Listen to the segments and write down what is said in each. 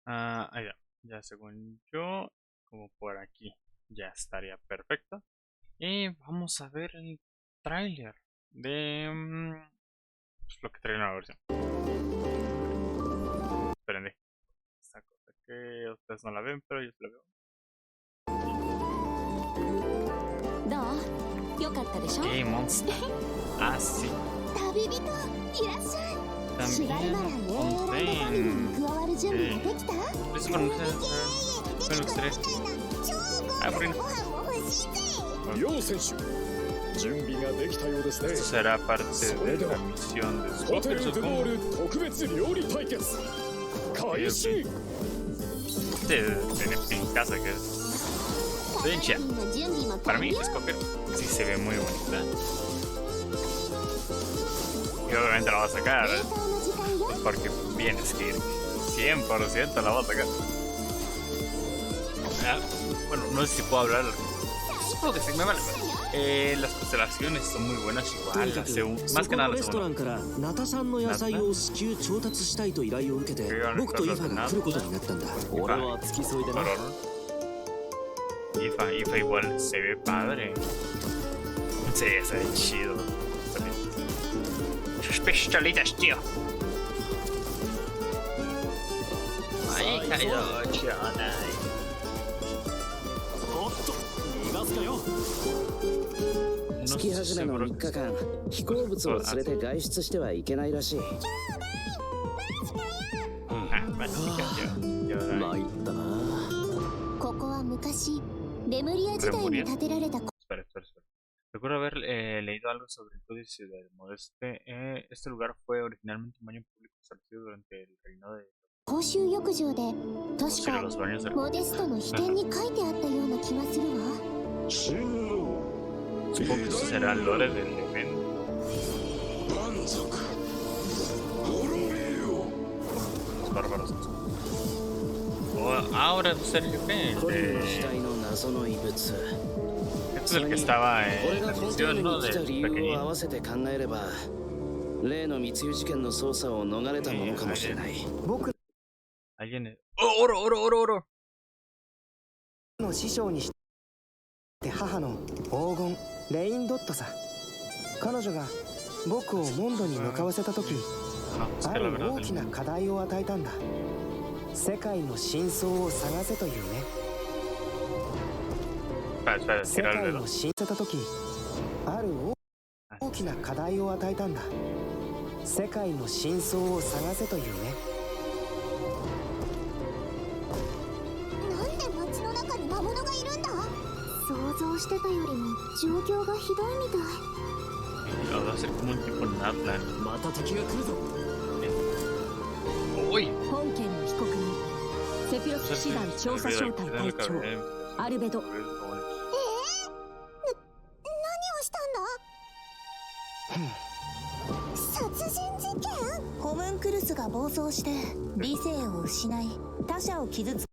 Ya. Ya según yo, como por aquí, ya estaría perfecto. Y vamos a ver el tráiler de pues, lo que trae la versión. Esperen, esta cosa que ustedes no la ven, pero yo sí la veo. ¡Qué monster! Ah, sí. También eso con los tres. Ah, bueno. Esto será parte de la misión de Soccer, supongo. Tiene pintaza que es. Estoy en chat. Para mí, Soccer sí se ve muy bonita. Y obviamente la va a sacar, porque bien skin. 100% la va a sacar. Bueno, no sé si puedo hablar. Supongo que sí, me vale. Las constelaciones son muy buenas igual. Más que nada la segunda. Ifa igual se ve padre. Sí, se ve chido. Sus pistolitas, tío. Ay, caído, chona.月始めの3日間、飛行物を連れて外出してはいけないらしい。参ったな。ここは昔レムリア時代に建てられた。Recuerdo haber leído algo sobre el Códice del Modeste. Este lugar fue originalmente un baño público establecido durante el reinado de 公衆浴場で確かモデストの秘典に書いてあったような気がするわ。Supongo que será el lore del evento. Los bárbaros. Ahora es el jefe. Este es el que estaba en la misión, ¿no? Del pequeñito. Alguien es... ¡Oh, oro, oro, oro, oro! 母の黄金レインドットさ。彼女が僕をモンドに向かわせた時、ある大きな課題を与えたんだ。世界の真相を探せというね。世界の真相を探せた時、ある大きな課題を与えたんだ。世界の真相を探せというね。なんで街の中に魔物がいるんだ。想像してたよりも状況がひどいみたい。Va a ser como un tipo Natlan. また敵が来るぞ。おい。本件の被告人、セピロス騎士団調査小隊隊長アルベド。何をしたんだ。殺人事件。ホムンクルスが暴走して理性を失い他者を傷つ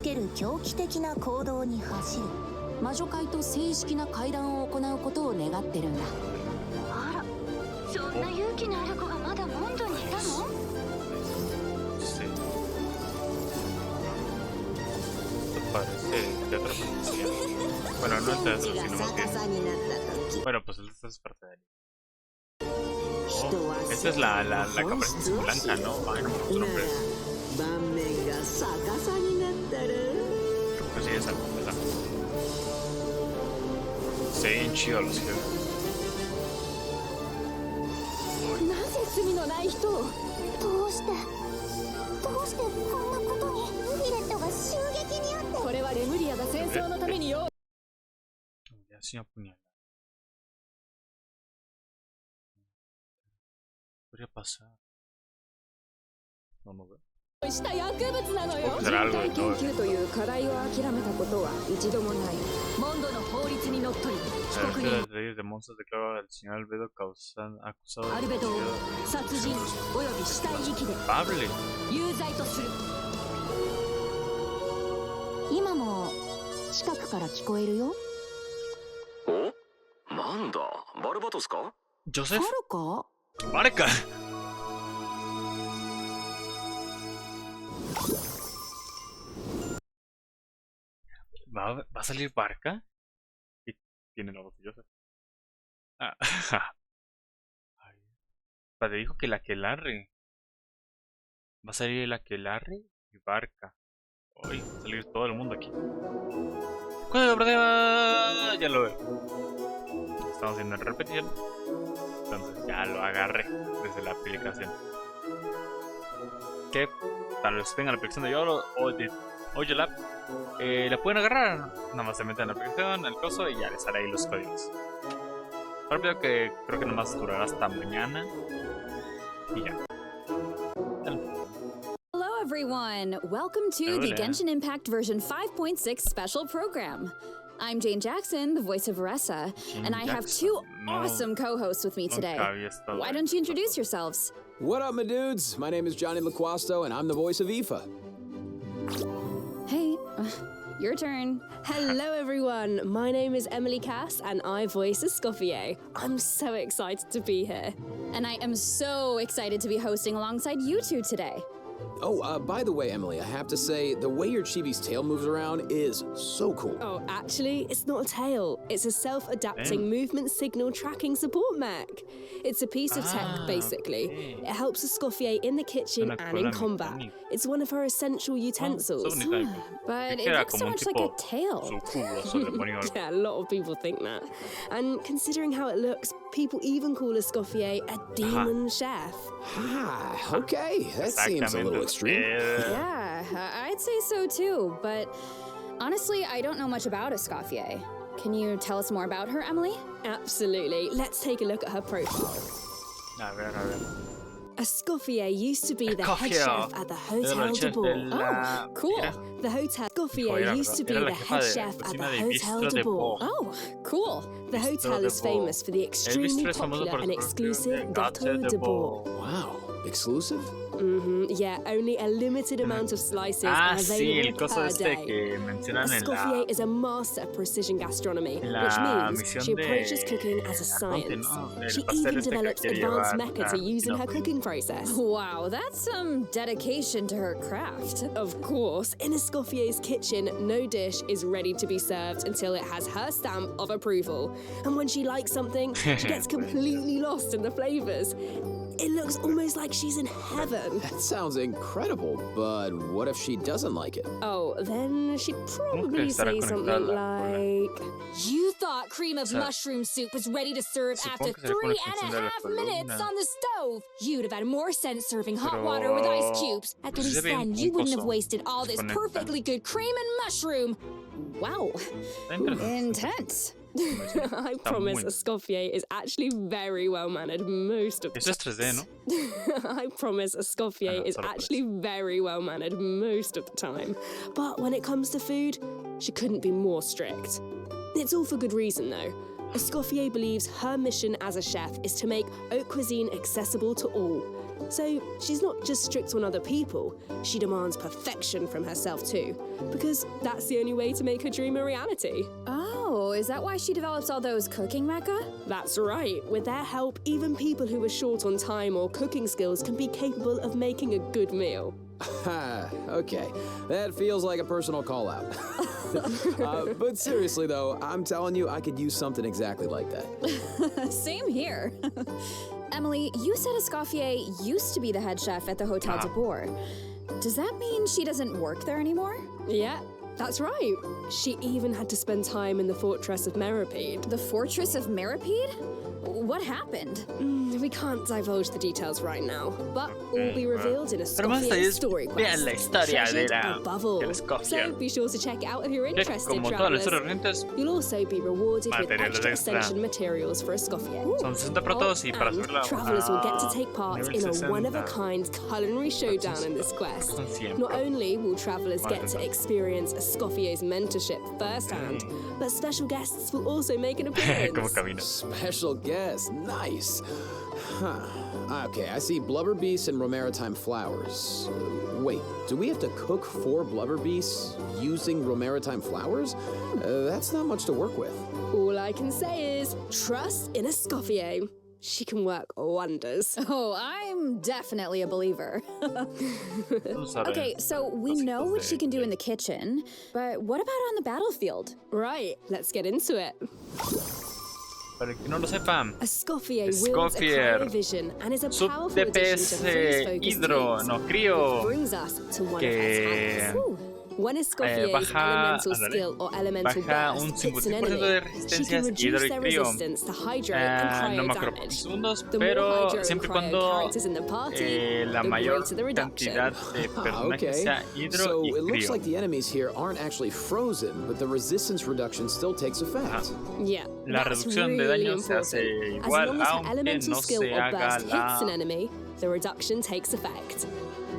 ける狂気的な行動に走る。魔女会と正式な会談を行うことを願ってるんだ。あら、そんな勇気のある子がまだモンドにいたの。Bueno, no el teatro, sino más que... Bueno, pues esta es parte de él. Oh, esta es la caperucita blanca, ¿no? Ay, no me acuerdo su nombre. Pues sí, esa. Se ven chidos los jefes. なぜ罪のない人を。どうしてこんなことに。ミレットが襲撃にあって。これはレムリアが戦争のためによ。Así apuñala. Podría pasar. Vamos a ver. した薬物なのよ。人体研究という課題を諦めたことは一度もない。モンドの法律にのっとり被告人 leyes de monstruos declara al señor Albedo acusado アルベドを殺人および死体遺棄で有罪とする。今も近くから聞こえるよ。お、なんだ、バルバトスか。ジョセフ。バルか。バレか。¿Va a salir Barca? Y tiene la botellosa. Ah, te dijo que la Aquelarre. Va a salir el Aquelarre y Barca. Hoy va a salir todo el mundo aquí. ¡Código prueba! Ya lo veo. Estamos haciendo en repetición. Entonces ya lo agarré desde la aplicación. Que para los que tengan la aplicación de Yolo o de Oyolab, la pueden agarrar. Nada más se meten en la aplicación, el coso y ya les haré ahí los códigos. Rápido que creo que nomás durará hasta mañana. Y ya. Hello everyone! Welcome to the Genshin Impact version 5.6 special program. I'm Jane Jackson, the voice of Aressa, and I have two awesome co-hosts with me today. Why don't you introduce yourselves? What up, my dudes? My name is Johnny Laquasto, and I'm the voice of Aoife. Hey, your turn. Hello everyone, my name is Emily Cass and I voice Escoffier. I'm so excited to be here. And I am so excited to be hosting alongside you two today. Oh, by the way, Emily, I have to say, the way your chibi's tail moves around is so cool. Oh, actually, it's not a tail. It's a self-adapting movement signal tracking support mech. It's a piece of tech, basically. Okay. It helps Escoffier in the kitchen and in combat. It's one of her essential utensils. But it looks so much like a tail. Yeah, a lot of people think that. And considering how it looks, people even call Escoffier a demon chef. Ah, okay, that seems a little extreme. Yeah, I'd say so too, but honestly, I don't know much about Escoffier. Can you tell us more about her, Emily? Absolutely. Let's take a look at her profile. Escoffier used to be the head chef at the Hotel de Bourg. Oh, cool. The Hotel Escoffier used to be the head chef at the Hotel de Bourg. Oh, cool. The hotel is famous for the extremely popular and exclusive Gâteau de Bourg. Wow, exclusive? Yeah, only a limited amount of slices are available per day. Escoffier is a master of precision gastronomy, which means she approaches cooking as a science. She even develops advanced methods to use in her cooking process. Wow, that's some dedication to her craft. Of course, in Escoffier's kitchen, no dish is ready to be served until it has her stamp of approval. And when she likes something, she gets completely lost in the flavors. It looks almost like she's in heaven. That sounds incredible, but what if she doesn't like it? Oh, then she'd probably say something like... You thought cream of mushroom soup was ready to serve after 3.5 minutes on the stove. You'd have had more sense serving hot water with ice cubes. At least then you wouldn't have wasted all this perfectly good cream and mushroom. Wow. Intense. I promise Escoffier is actually very well-mannered most of the time. I promise Escoffier is actually very well-mannered most of the time. But when it comes to food, she couldn't be more strict. It's all for good reason, though. Escoffier believes her mission as a chef is to make haute cuisine accessible to all. So she's not just strict on other people, she demands perfection from herself too, because that's the only way to make her dream a reality. Oh, is that why she develops all those cooking mecha? That's right. With their help, even people who are short on time or cooking skills can be capable of making a good meal. Okay, that feels like a personal call-out. But seriously though, I'm telling you, I could use something exactly like that. Same here. Emily, you said Escoffier used to be the head chef at the Hotel de Bourg. Does that mean she doesn't work there anymore? Yeah, that's right. She even had to spend time in the Fortress of Meripede. The Fortress of Meripede? What happened? We can't divulge the details right now, but all be revealed in a Escoffier's story quest. Treasured above all. So be sure to check it out if you're interested, travelers. You'll also be rewarded with extra ascension materials for Escoffier. And travelers will get to take part in a one-of-a-kind culinary showdown in this quest. Not only will travelers get to experience Escoffier's mentorship firsthand, but special guests will also make an appearance. Special guest, nice. Huh. Okay, I see blubber beasts and romaritime flowers. Wait, do we have to cook 4 blubber beasts using romaritime flowers? That's not much to work with. All I can say is, trust in Escoffier. she can work wonders. Oh, I'm definitely a believer. Okay, so we know what she can do in the kitchen, but what about on the battlefield? Right, let's get into it. Para el que no lo sepa, A Scoffier wields a cryovision and is a powerful addition to freeze-focused hidro, no, crío, brings us to one of her talents. When a Scoffier's elemental skill or elemental burst hits an enemy, she can reduce their resistance to hydro and cryo damage. The more hydro and cryo characters in the party, the greater the reduction. Okay, so it looks like the enemies here aren't actually frozen, but the resistance reduction still takes effect. Yeah, La that's reducción de really daño se important. hace As igual, long as her aunque elemental no skill se or haga burst hits an enemy, the reduction takes effect.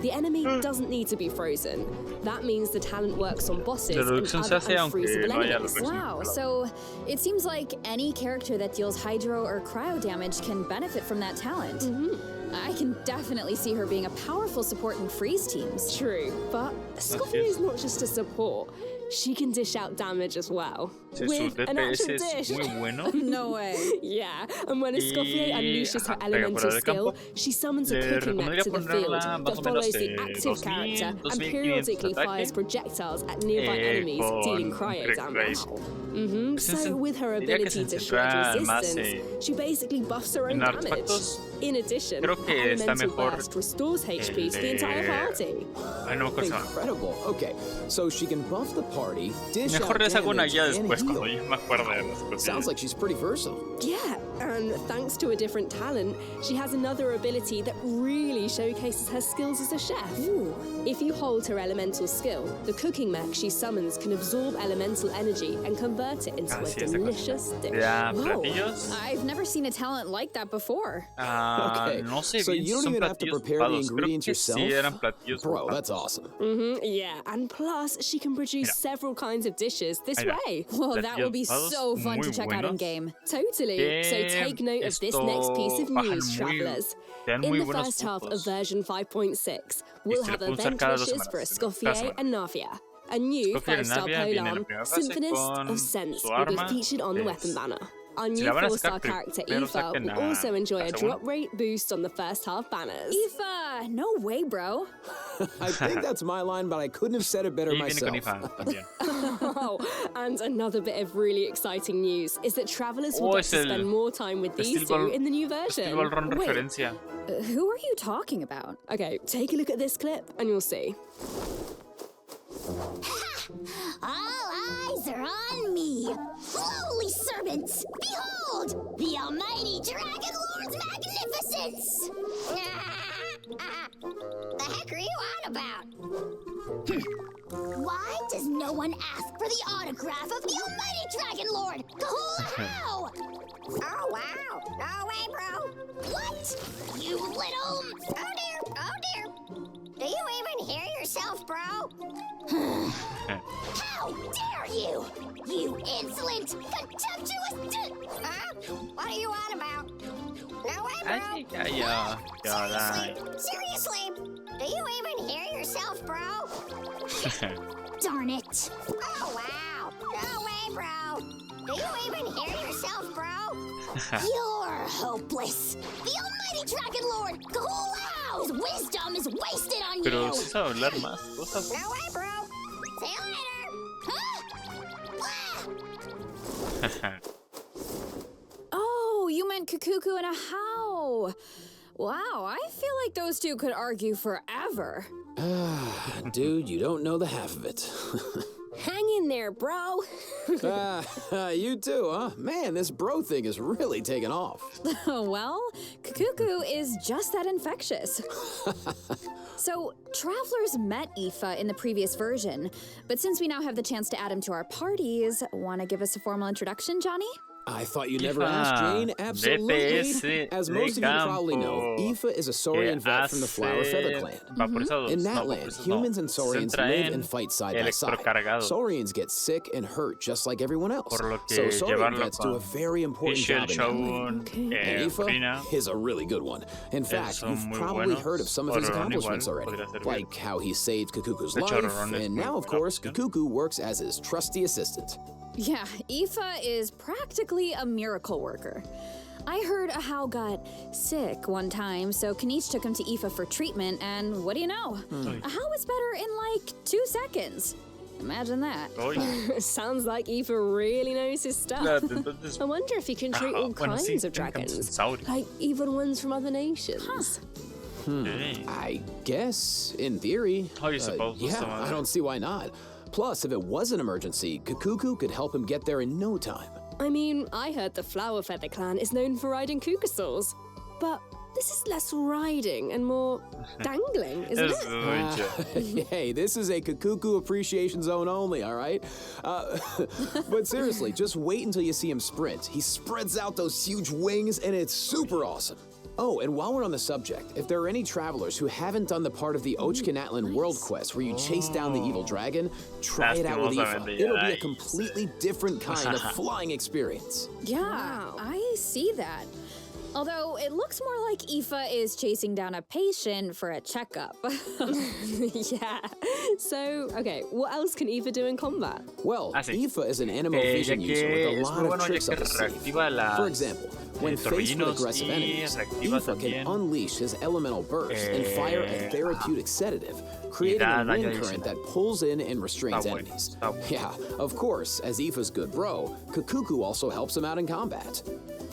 The enemy doesn't need to be frozen. That means the talent works on bosses and other unfreezable enemies. Wow, so it seems like any character that deals hydro or cryo damage can benefit from that talent. I can definitely see her being a powerful support in freeze teams. True, but Scoffier is not just a support. She can dish out damage as well. With an actual dish. No way. Yeah, and when a Scoffier unleashes her elemental skill, she summons a cooking mech to the field that follows the active character and periodically fires projectiles at nearby enemies, dealing cryo damage. So with her ability to shred resistance, she basically buffs her own damage. In addition, her elemental burst restores HP to the entire party. Incredible. Okay, so she can buff the party, dish Mejor out les hago una damage, guía and después heal. cuando yo me acuerde de las cosas. Sounds like she's pretty versatile. Yeah, and thanks to a different talent, she has another ability that really showcases her skills as a chef. Ooh. If you hold her elemental skill, the cooking mech she summons can absorb elemental energy and convert it into a delicious dish. Whoa, I've never seen a talent like that before. Okay, no sé so bien you don't son even have to platillos prepare the ocupados. ingredients Creo que yourself? sí eran platillos Bro, ocupados. that's awesome. Yeah, and plus she can produce several kinds of dishes this way. Well, that will be so fun to check out in game. Totally. So take note of this next piece of news, travelers. In the first half of version 5.6, we'll have event wishes for Escoffier and Navia. A new 5-star polearm, Symphonist of Sense, will be featured on the weapon banner. Our new 4-star character, Aoife, will also enjoy a drop rate boost on the first half banners. Aoife! No way, bro. I think that's my line, but I couldn't have said it better myself. Oh, and another bit of really exciting news is that travelers will get to spend more time with these two in the new version. Wait, who are you talking about? Okay, take a look at this clip and you'll see. All eyes are on me. Lowly servants, behold, the almighty Dragon Lord's magnificence. The heck are you on about? Why does no one ask for the autograph of the almighty Dragon Lord? Kahula-how! Oh, wow. No way, bro. What? You little... Oh, dear. Oh, dear. Do you even hear yourself, bro? How dare you! You insolent, contemptuous... What are you on about? No way, bro. Seriously? Do you even hear yourself, bro? Darn it. Oh, wow. No way, bro. Do you even hear yourself, bro? You're hopeless. The almighty Dragon Lord, Kahula-how's wisdom is wasted on Pero you. sí sabe hablar más cosas. No way, bro. See you later. Oh, you meant Kukuku and a how. Wow, I feel like those two could argue forever. Dude, you don't know the half of it. Hang in there, bro. You too, huh? Man, this bro thing is really taking off. Well, Kukuku is just that infectious. So, travelers met Aoife in the previous version, but since we now have the chance to add him to our parties, want to give us a formal introduction, Johnny? I thought you never asked, Jane. Absolutely. As most of you probably know, Aoife is a Saurian vet from the Flower Feather Clan. In that land, humans and Saurians live and fight side by side. Saurians get sick and hurt just like everyone else. So Saurian vets do a very important job in that land. And Aoife is a really good one. In fact, you've probably heard of some of his accomplishments already, like how he saved Kukuku's life, and now, of course, Kukuku works as his trusty assistant. Yeah, Aoife is practically a miracle worker. I heard Ahau got sick one time, so Kanish took him to Aoife for treatment, and what do you know? Ahau was better in like 2 seconds. Imagine that. Sounds like Aoife really knows his stuff. I wonder if he can treat all kinds of dragons, like even ones from other nations. I guess, in theory. Yeah, I don't see why not. Plus, if it was an emergency, Kakuku could help him get there in no time. I mean, I heard the Flower Feather clan is known for riding kukasaurs, but this is less riding and more dangling, isn't it? Hey, this is a Kakuku appreciation zone only, all right? But seriously, just wait until you see him sprint. He spreads out those huge wings, and it's super awesome. Oh, and while we're on the subject, if there are any travelers who haven't done the part of the Ochkanatlan World Quest where you chase down the evil dragon, try it out with Aoife. It'll be a completely different kind of flying experience. Yeah, I see that. Although it looks more like Aoife is chasing down a patient for a checkup. Yeah. So, okay, what else can Aoife do in combat? Well, Aoife is an animal vision user with a lot of tricks up his sleeve. For example, when faced with aggressive enemies, Aoife can unleash his elemental burst and fire a therapeutic sedative, creating a wind current that pulls in and restrains enemies. Yeah, of course, as Aoife's good bro, Kakuku also helps him out in combat.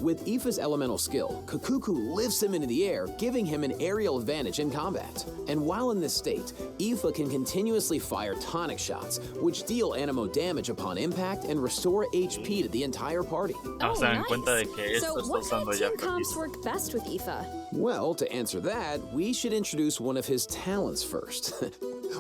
With Aoife's elemental skill, Kakuku lifts him into the air, giving him an aerial advantage in combat. And while in this state, Aoife can continuously fire tonic shots, which deal anemo damage upon impact and restore HP to the entire party. Oh, nice. So what kind of team comps work best with Aoife? Well, to answer that, we should introduce one of his talents first.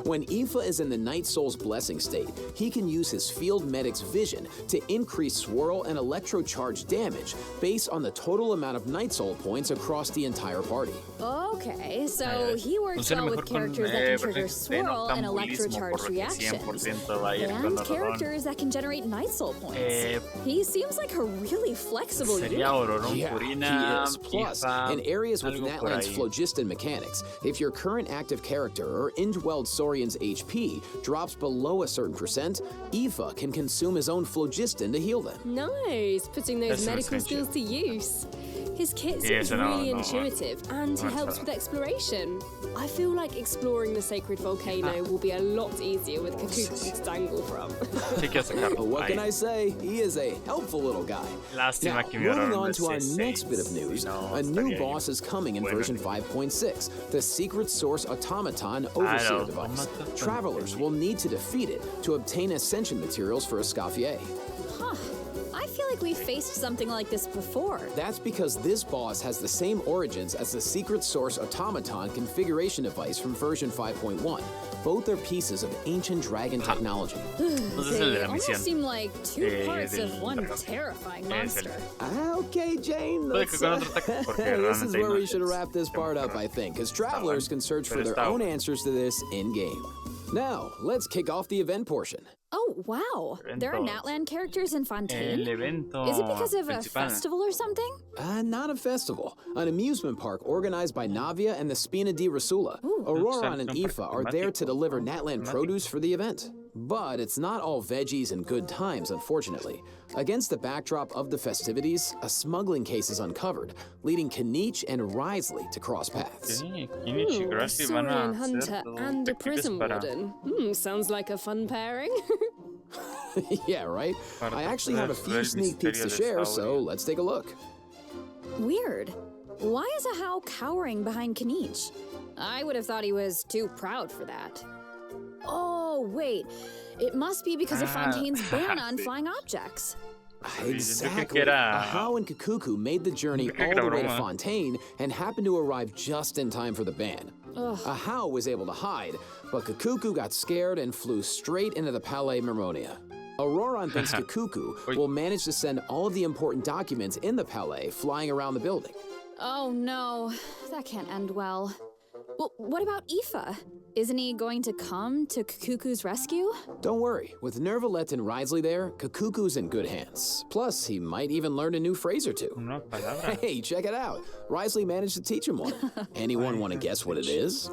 When Aoife is in the Night Soul's Blessing state, he can use his Field Medic's vision to increase swirl and electrocharge damage based on the total amount of Night Soul points across the entire party. Okay, so he works well with characters that can trigger swirl and electrocharge reactions, and characters that can generate Night Soul points. He seems like a really flexible unit. Yeah, he is. Plus, in areas with Natlan's phlogiston mechanics, if your current active character or indwelled Saurian's HP drops below a certain percent, Aoife can consume his own phlogiston to heal them. Nice, putting those medical skills to use. His kit seems really intuitive, and he helps with exploration. I feel like exploring the sacred volcano will be a lot easier with Kakuku to dangle from. What can I say? He is a helpful little guy. Now, moving on to our next bit of news, a new boss is coming in version 5.6, the Secret Source Automaton Overseer device. Travelers will need to defeat it to obtain ascension materials for Escoffier. Huh. I feel like we faced something like this before. That's because this boss has the same origins as the Secret Source Automaton configuration device from version 5.1. Both are pieces of ancient dragon technology. They almost seem like two parts of one terrifying monster. Okay, Jane, this is where we should wrap this part up, I think, because travelers can search for their own answers to this in-game. Now, let's kick off the event portion. Oh, wow. There are Natlan characters in Fontaine? Is it because of a festival or something? Not a festival. An amusement park organized by Navia and the Spina di Rasula. Auroran and Aoife are there to deliver Natlan produce for the event. But it's not all veggies and good times, unfortunately. Against the backdrop of the festivities, a smuggling case is uncovered, leading Kanish and Risley to cross paths. A Saurian hunter and a prison warden. Sounds like a fun pairing. Yeah, right? I actually have a few sneak peeks to share, so let's take a look. Weird. Why is Ahau cowering behind Kanish? I would have thought he was too proud for that. Oh, wait. It must be because of Fontaine's ban on flying objects. Exactly. Ahau and Kakuku made the journey all the way to Fontaine and happened to arrive just in time for the ban. Ahau was able to hide, but Kakuku got scared and flew straight into the Palais Mermonia. Auroran thinks Kakuku will manage to send all of the important documents in the Palais flying around the building. Oh no, that can't end well. Well, what about Aoife? Isn't he going to come to Kakuku's rescue? Don't worry, with Nervalette and Risley there, Kakuku's in good hands. Plus, he might even learn a new phrase or two. Hey, check it out. Risley managed to teach him one. Anyone want to guess what it is?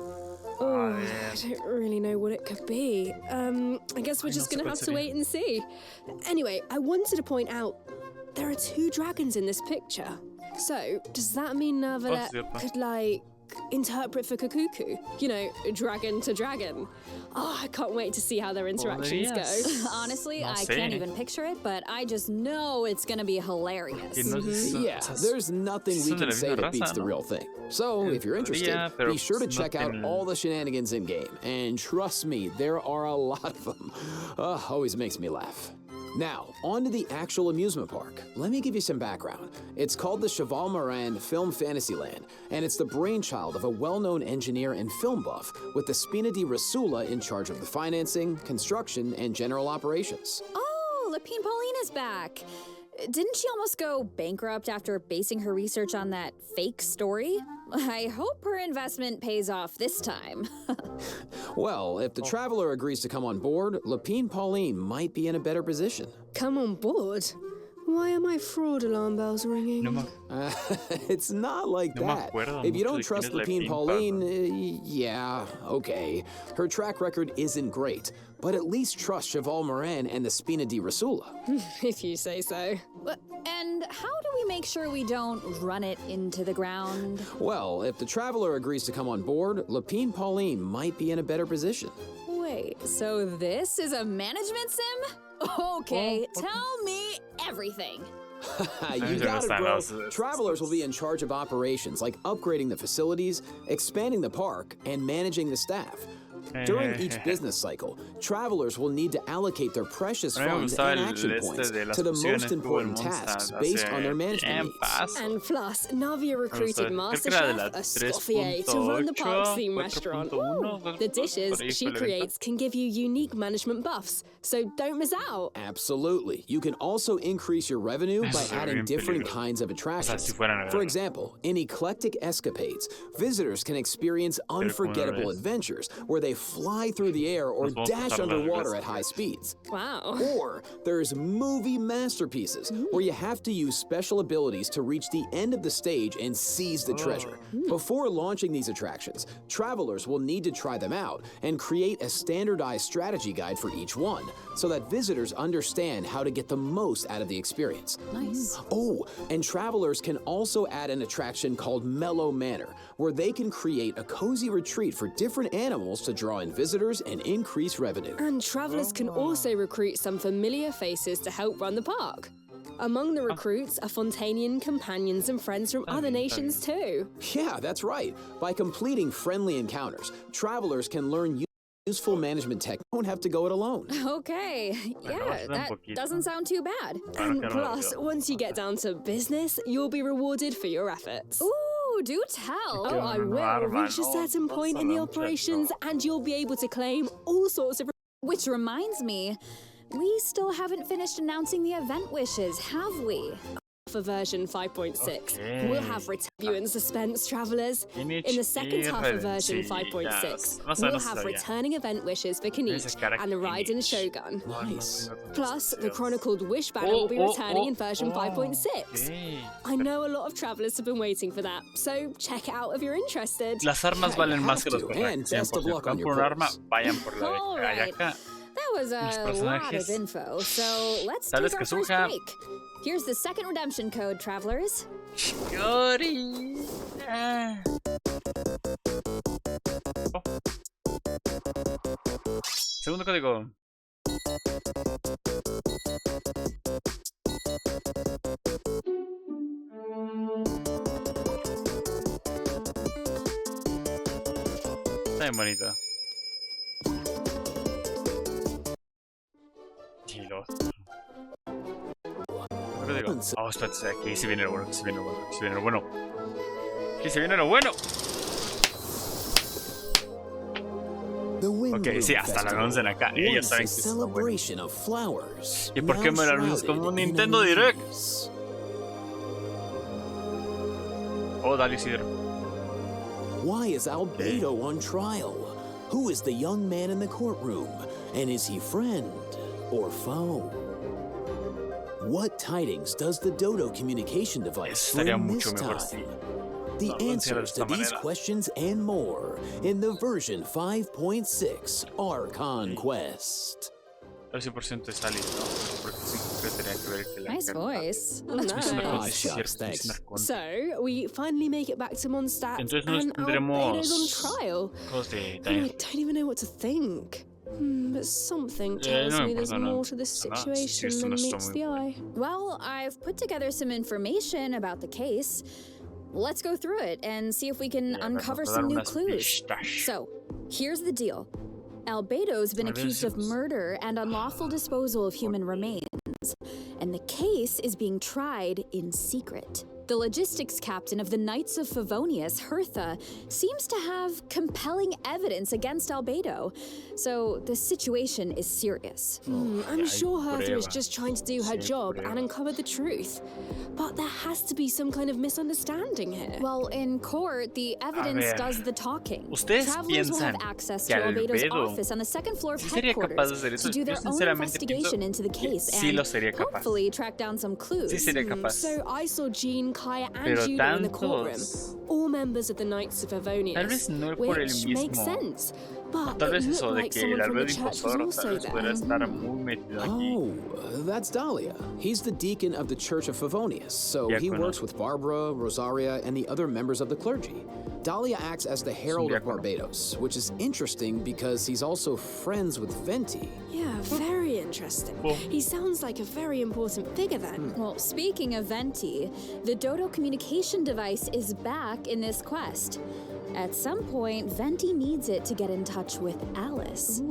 Oh, I don't really know what it could be. I guess we're just gonna have to wait and see. Anyway, I wanted to point out, there are two dragons in this picture. So, does that mean Nervalet could, like, interpret for Kakuku? You know, dragon to dragon. Oh, I can't wait to see how their interactions go. Honestly, I can't even picture it, but I just know it's gonna be hilarious. Yeah, there's nothing we can say that beats the real thing. So, if you're interested, be sure to check out all the shenanigans in-game. And trust me, there are a lot of them. Always makes me laugh. Now, on to the actual amusement park. Let me give you some background. It's called the Cheval Moran Film Fantasyland, and it's the brainchild of a well-known engineer and film buff with the Spina di Rasula in charge of the financing, construction, and general operations. Oh, Lapine Pauline is back. Didn't she almost go bankrupt after basing her research on that fake story? I hope her investment pays off this time. Well, if the Traveler agrees to come on board, Lapine Pauline might be in a better position. Come on board? Why are my fraud alarm bells ringing? It's not like that. If you don't trust Lapine Pauline, yeah, okay. Her track record isn't great, but at least trust Cheval Moran and the Spina di Rasula. If you say so. And how do we make sure we don't run it into the ground? Well, if the Traveler agrees to come on board, Lapine Pauline might be in a better position. Wait, so this is a management sim? Okay, tell me everything. You got it, bro. Travelers will be in charge of operations, like upgrading the facilities, expanding the park, and managing the staff. During each business cycle, travelers will need to allocate their precious funds and action points to the most important tasks based on their management needs. And plus, Navia recruited Master Chef Escoffier to run the park's theme restaurant. The dishes she creates can give you unique management buffs, so don't miss out. Absolutely. You can also increase your revenue by adding different kinds of attractions. For example, in Eclectic Escapades, visitors can experience unforgettable adventures where they fly through the air or dash underwater at high speeds. Wow. Or there's movie masterpieces where you have to use special abilities to reach the end of the stage and seize the treasure. Before launching these attractions, travelers will need to try them out and create a standardized strategy guide for each one so that visitors understand how to get the most out of the experience. Nice. Oh, and travelers can also add an attraction called Mellow Manor, where they can create a cozy retreat for different animals to draw in visitors and increase revenue. And travelers can also recruit some familiar faces to help run the park. Among the recruits are Fontanian companions and friends from other nations too. Yeah, that's right. By completing friendly encounters, travelers can learn useful management tech. Don't have to go it alone. Okay, yeah, that doesn't sound too bad. And plus, once you get down to business, you'll be rewarded for your efforts. Ooh, do tell. Oh, I will reach a certain point in the operations and you'll be able to claim all sorts of... Which reminds me, we still haven't finished announcing the event wishes, have we? For version 5.6, we'll have you in suspense, travelers. In the second half of version 5.6, we'll have returning event wishes for Kanich and the Raiden Shogun. Nice. Plus, the chronicled Wish banner will be returning in version 5.6. I know a lot of travelers have been waiting for that, so check it out if you're interested. Las armas valen más que los And best of luck on your por un arma, course. vayan por la de acá. That was a lot of info, so let's take our first break. Here's the second redemption code, travelers. Yori. Segundo código. Está bien bonito. Oh, espérate, aquí se viene lo bueno, aquí se viene lo bueno, aquí se viene lo bueno. Aquí se viene lo bueno. Ok, sí, hasta la anuncian acá. Ellos saben que es lo bueno. ¿Y por qué me lo anuncias como un Nintendo Direct? Oh, dale, Isidro. Why is Albedo on trial? Who is the young man in the courtroom? And is he friend or foe? What tidings does the Dodo communication device bring this time? The answers to these questions and more in the version 5.6 Archon Quest. A ver si por ciento está listo, ¿no? Porque Nice voice. Nice. So, we finally make it back to Mondstadt and Albedo's on trial. I don't even know what to think. But something tells me there's more to this situation than meets the eye. Well, I've put together some information about the case. Let's go through it and see if we can uncover some new clues. So, here's the deal. Albedo's been accused of murder and unlawful disposal of human remains, and the case is being tried in secret. The logistics captain of the Knights of Favonius, Hertha, seems to have compelling evidence against Albedo, so the situation is serious. I'm sure Hertha is just trying to do her job and uncover the truth. But there has to be some kind of misunderstanding here. Well, in court, the evidence does the talking. ¿Ustedes Travelers will have piensan access que to Albedo's Albedo office on the second floor of sí sería capaz de headquarters hacer eso? to do Yo their own sinceramente investigation pienso into the que case sí lo and sería capaz. hopefully track down some clues. Sí sería capaz. So I saw Jean, Kaya, and Pero Julia in the courtroom. tantos. All members of the Knights of Tal Favonius. vez no por el Which makes mismo. sense. But Tal vez it eso looked de like que someone el from the Albedo church was impostor tal also vez pudiera there. estar muy metido aquí. Oh, that's Dahlia. He's the deacon of the Church of Favonius, so he works with Barbara, Rosaria, and the other members of the clergy. Dahlia acts as the herald of Barbados, which is interesting because he's also friends with Venti. Yeah, very interesting. He sounds like a very important figure then. Well, speaking of Venti, the Dodo communication device is back in this quest. At some point, Venti needs it to get in touch with Alice.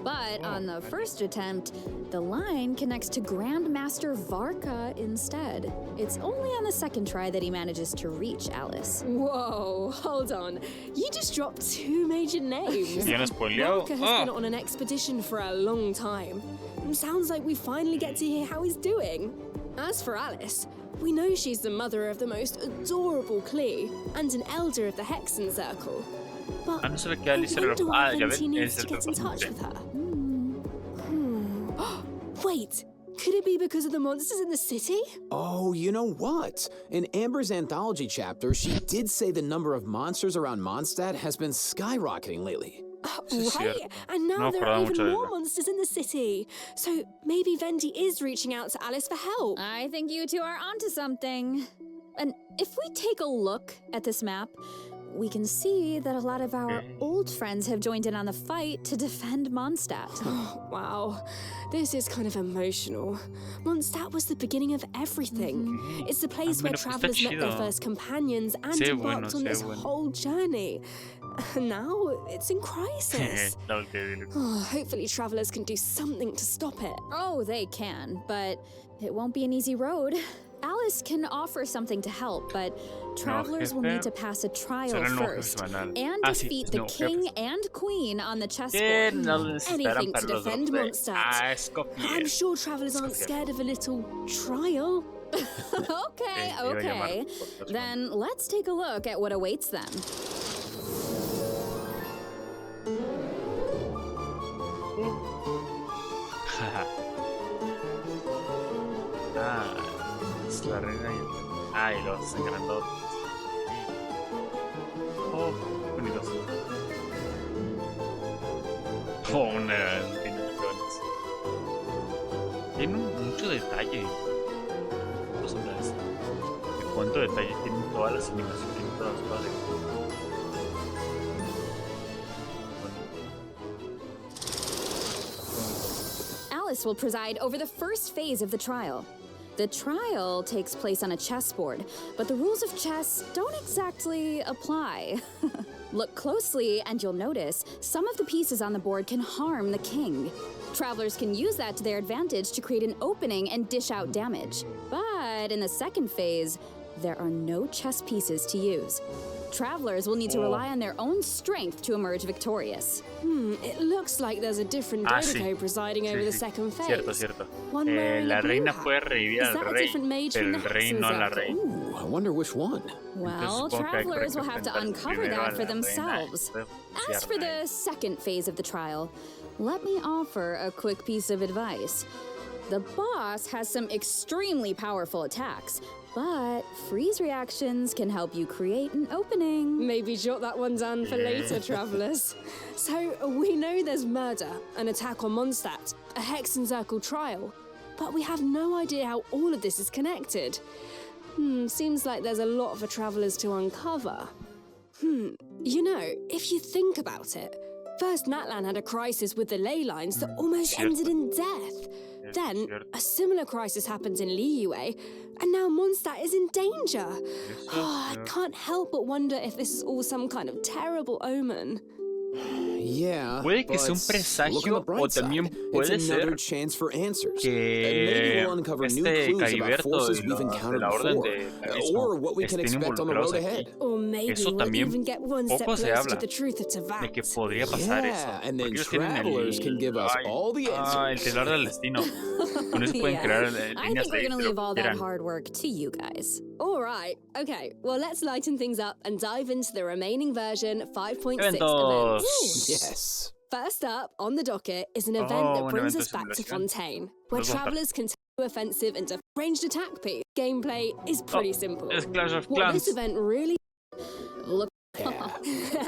But on the first attempt, the line connects to Grandmaster Varka instead. It's only on the second try that he manages to reach Alice. Whoa, hold on. You just dropped two major names. Varka has been on an expedition for a long time. Sounds like we finally get to hear how he's doing. As for Alice, we know she's the mother of the most adorable Klee and an elder of the Hexen Circle. But I wonder why Venti needs to get in touch with her. Wait, could it be because of the monsters in the city? Oh, you know what? In Amber's anthology chapter, she did say the number of monsters around Mondstadt has been skyrocketing lately. Right, and now there are even more monsters in the city. So maybe Venti is reaching out to Alice for help. I think you two are onto something. And if we take a look at this map, we can see that a lot of our old friends have joined in on the fight to defend Mondstadt. Oh, wow. This is kind of emotional. Mondstadt was the beginning of everything. It's the place where travelers met their first companions and embarked on this whole journey. And now it's in crisis. Hopefully travelers can do something to stop it. Oh, they can, but it won't be an easy road. Alice can offer something to help, but travelers will need to pass a trial first and defeat the king and queen on the chessboard. Anything to defend Mondstadt. I'm sure travelers aren't scared of a little trial. Okay. Then let's take a look at what awaits them. Es la reina y los grandotes. Oh, bonitos. Oh, una tiene leones. Tiene mucho detalle. ¿De cuánto detalle tienen todas las animaciones y todas las cosas? Alice will preside over the first phase of the trial. The trial takes place on a chessboard, but the rules of chess don't exactly apply. Look closely and you'll notice some of the pieces on the board can harm the king. Travelers can use that to their advantage to create an opening and dish out damage. But in the second phase, there are no chess pieces to use. Travelers will need to rely on their own strength to emerge victorious. It looks like there's a different Dodo presiding over the second phase. Cierto. One wearing la a blue reina hat. puede revivir Is al that a rey, different mage pero from el the rey Hexen no la Circle? reina. Ooh, I wonder which one. Well, travelers will have to uncover that for themselves. As for the second phase of the trial, let me offer a quick piece of advice. The boss has some extremely powerful attacks, but freeze reactions can help you create an opening. Maybe jot that one down for later, travelers. So we know there's murder, an attack on Mondstadt, a Hexen Circle trial. but we have no idea how all of this is connected. Seems like there's a lot for travelers to uncover. You know, if you think about it, first Natlan had a crisis with the ley lines that almost ended in death. Then, a similar crisis happens in Liyue, and now Mondstadt is in danger. I can't help but wonder if this is all some kind of terrible omen. Yeah, puede que sea un presagio o también puede ser que este Cariberto y de la Orden de Abismo estén involucrados aquí. Eso también poco se habla de que podría pasar eso. Porque ellos tienen el telar del destino. Con eso pueden crear líneas de lo que quieran. Alright, okay, well let's lighten things up and dive into the remaining version 5.6 events. Yes. First up on the docket is an event that brings us back to Fontaine, where travelers can take offensive into ranged attack piece. Gameplay is pretty simple. It's Clash of What Clans. this event really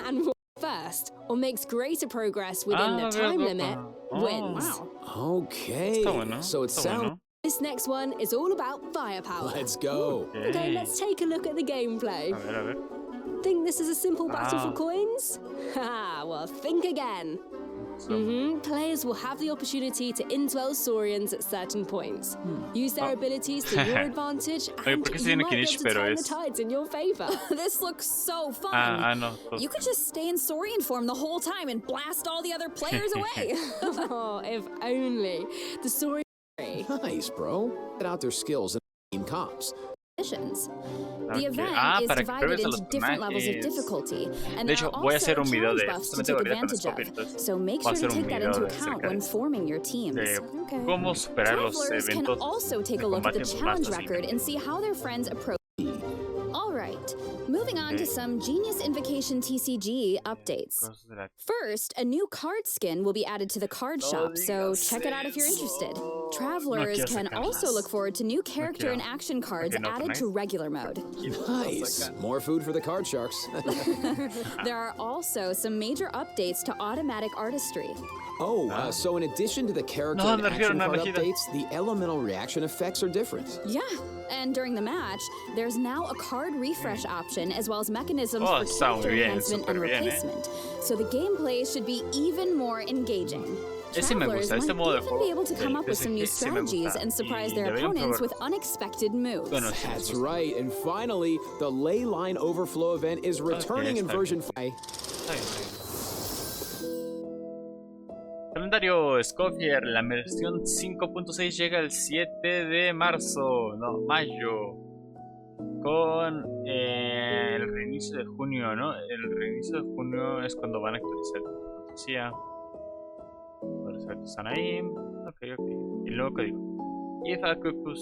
and first, or makes greater progress within the time limit, wins. Okay, so it sounds... This next one is all about firepower. Let's go. Okay, let's take a look at the gameplay. A ver. Think this is a simple battle for coins? Haha, well, think again. Players will have the opportunity to indwell Saurians at certain points. Use their abilities to your advantage, and you might be able to turn the tides in your favor. This looks so fun. No. You could just stay in Saurian form the whole time and blast all the other players away. Oh, if only. The Saurian... Nice, bro. Get out their skills and team comps. The event is divided into different levels of difficulty, and there are also challenge buffs to take advantage of, so make sure to take that into account when forming your teams. Travelers can also take a look at the challenge record and see how their friends approach. Alright, moving on to some Genius Invocation TCG updates. First, a new card skin will be added to the card shop, so check it out if you're interested. Travelers can also look forward to new character and action cards added to regular mode. Nice! More food for the card sharks. There are also some major updates to automatic artistry. So in addition to the character and action card updates, the elemental reaction effects are different. Yeah, and during the match, there's now a card refresh option as well as mechanisms for character enhancement and replacement. So the gameplay should be even more engaging. Travelers might even be able to come up with some new strategies and surprise their opponents with unexpected moves. That's right, and finally, the ley line overflow event is returning in version 5. Calendario Scofier, la versión 5.6 llega el 7 de mayo. Con el reinicio de junio, ¿no? El reinicio de junio es cuando van a actualizar la fantasía. Los artes están ahí. Ok. Y luego que digo. If I could push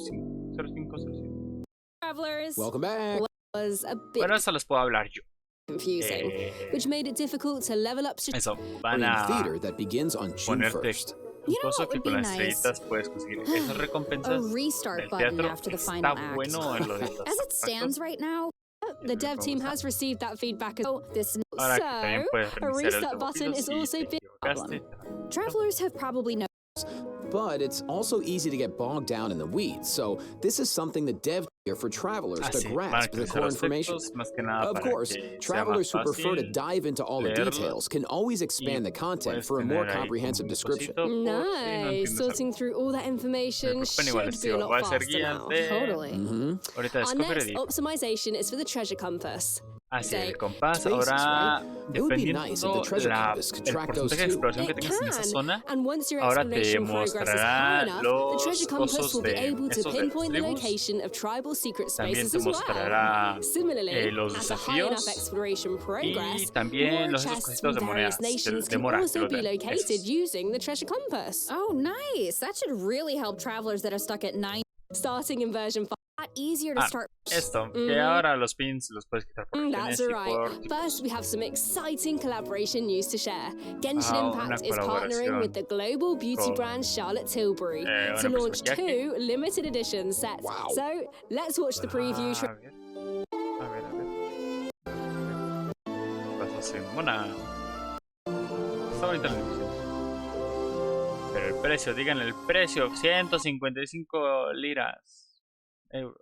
0507. Travelers. Welcome back. Bueno, eso les puedo hablar yo. Confusing, which made it difficult to level up. Eso, van a that begins on June 1st. You know what would be nice? Esas recompensas. A restart button after the final act. Bueno As it stands right now, the dev team has received that feedback. So, a restart button is also being a problem. Travelers have probably noticed. But it's also easy to get bogged down in the weeds, so this is something the dev here for travelers to grasp the core information. Of course, travelers who prefer to dive into all the details can always expand the content for a more comprehensive description. Nice! Sorting through all that information should be a lot faster now. Totally. Our next optimization is for the treasure compass. Así el compás ahora, dependiendo el porcentaje de exploración que tengas en esa zona, ahora te mostrará los cosos de esos de las tribus, también te mostrará los desafíos y también los esos cositos de monedas, de moras, Oh, nice! That should really help travelers that are stuck at 9. Starting in version 5. Easier to start. Esto, que ahora los pins los puedes quitar por That's right. First, we have some exciting collaboration news to share. Genshin Impact is partnering with the global beauty brand Charlotte Tilbury to launch 2 limited edition sets. Wow. So, let's watch the preview. A ver. Pues así, mona. Está bonita la ilusión. Pero Digan el precio. 155 liras. Euros.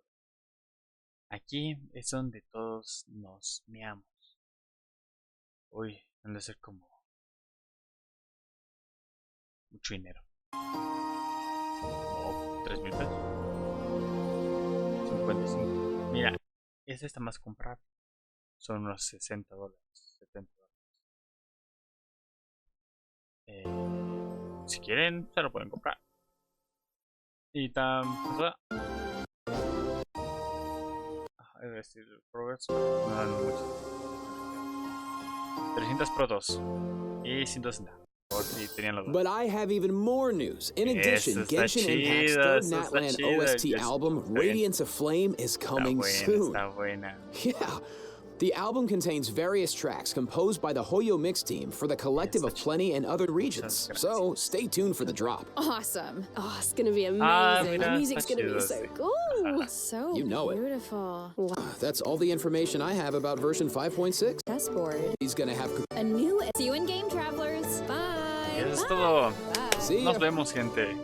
Aquí es donde todos nos meamos. Uy, han de ser como mucho dinero. Como 3,000 pesos. 55. Mira, esta está más comprable. Son unos 60 dólares. 70 dólares. Si quieren, se lo pueden comprar. Y tan... Es decir, progreso. No, no mucho. 300 protos. Y 160. Por si tenían los dos. But I have even more news. In addition, Genshin Impact's third Natland OST album, Radiance of Flame, is coming soon. Está buena. Yeah. The album contains various tracks composed by the Hoyo Mix team for the Collective of Plenty and other regions. So stay tuned for the drop. Awesome. Oh, it's gonna be amazing. The music's gonna be so cool. So You know it. beautiful. That's all the information I have about version 5.6. Chessboard. He's gonna have A new... See you in game, travelers. Bye. Eso es todo. See Nos ya. vemos, gente.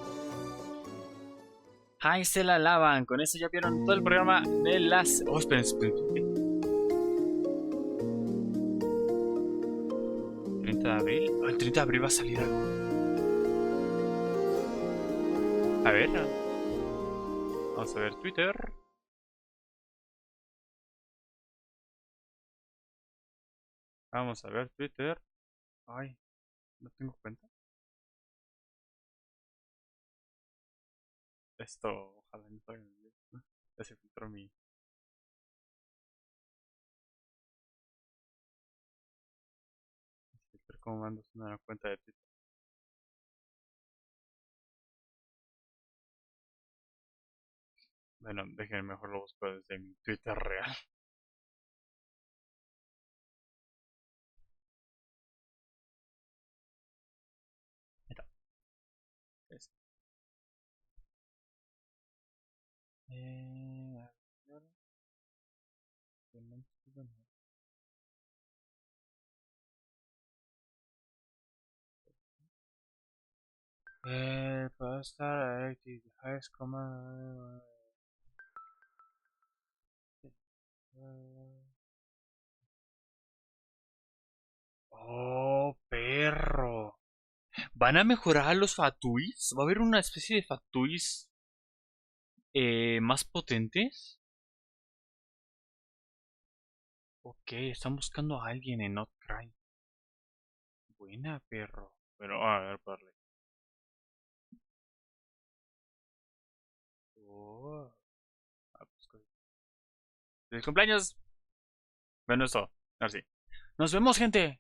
Ahí se la lavan. Con eso ya vieron todo el programa de las... Oh, esperen. 30 de abril. Oh, el 30 de abril va a salir algo. A ver. Vamos a ver Twitter. Vamos a ver Twitter. Ay, no tengo cuenta. Esto, ojalá no salga en el video. Ya se filtró mi... ¿Cómo mando una cuenta de Twitter? Bueno, déjenme mejor lo busco desde mi Twitter real. Ahí está. Puedo estar active. Highest command. Oh, perro. ¿Van a mejorar los fatuis? ¿Va a haber una especie de fatuis más potentes? Ok, están buscando a alguien en Outcry. Buena, perro. Pero, a ver, parle. Oh. ¡Feliz cumpleaños! Bueno, eso. Ahora sí. ¡Nos vemos, gente!